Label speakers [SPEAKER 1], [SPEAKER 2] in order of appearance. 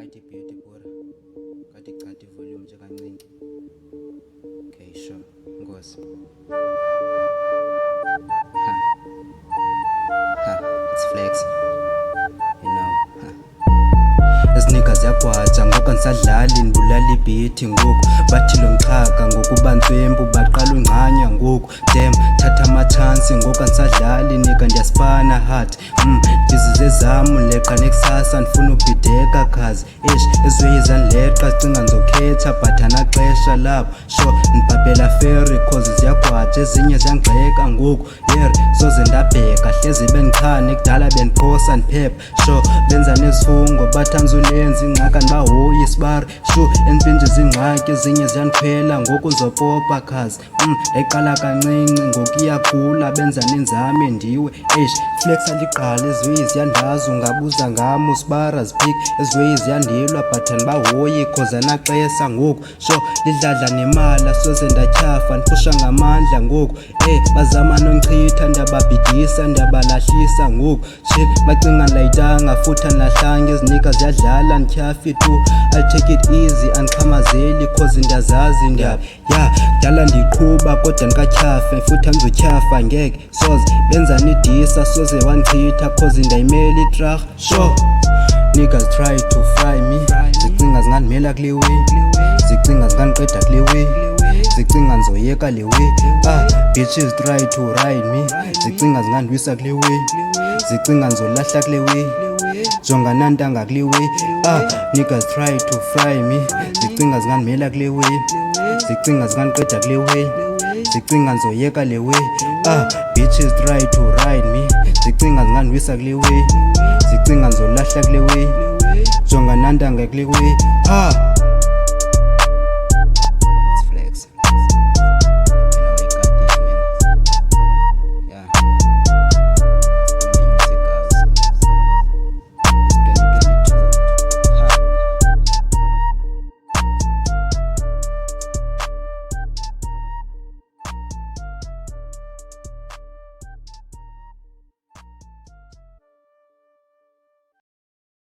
[SPEAKER 1] Right beauty bora. Kati chati volume nje kancinci. Okay, sure. Ngosi. It's flex. You know. Ezinika ziyagwaja ngoku andisadlali ndibulala ibhithi ngoku bathi lo mxhaka ngokuba ntswembu baqala ungqanya ngoku dem thatha amatshansi ngoku andisadlali nika ndiyaspana hard ndizize zam uleqa nekusasa ndifuna ubhideka khazi eziweyi zandileqa zicinga ndizokhetha but anaxesha lapho sho ndibhabhela feri cause ziyagwaja ezinye ziyangxeka ngoku soze ndabheka hlezi bendichane kudala bendiqhosa ndiphepha sho benza nezifungo bathanzulenzi ingxaka ndibahoyi sibari shu empinje zingxaki ezinye ziyandikhwela ngoku zopopa khazi yayiqala kancinci ngoku iyakhula benza nenzame ndiwe flexa liqala eziweyi ziyandazi ungabuza ngam usibara ziphik eziweyi ziyandilwa but andibahoyi cause anaxesa ngoku sho lidladla nemala soze ndatyhafa ndipusha ngamandla ngoku bazama nonchitha ndiyababhidisa ndiyabalahlisa ngoku shit bacinga ndilayitanga futhi andilahlanga ezinika ziyadlala ndityhafi tu I'll take it easy andixhamazeli cause ndiyazazi kudala ndiqhuba kodwa ndikatyhafe futhi andizotyhafa ngeke soze benza nidisa soze wandichitha cause ndayimela itrarh sure niggas try to fry me zicinga zingandimela kule way zicinga zingandiqeda kule way zicinga ndizoyeka le way bitches try to ride me zicinga zingandiwisa kule way zicinga ndizolahla kule way jonga nantanga kule way niggas try to fry me zicinga zingandimela kule way zicinga zingandiqeda kule way zicinga ndizoyeka le way bitches try to ride me zicinga zingandiwisa kule way zicinga ndizolahla kule way jonga nantanga kule way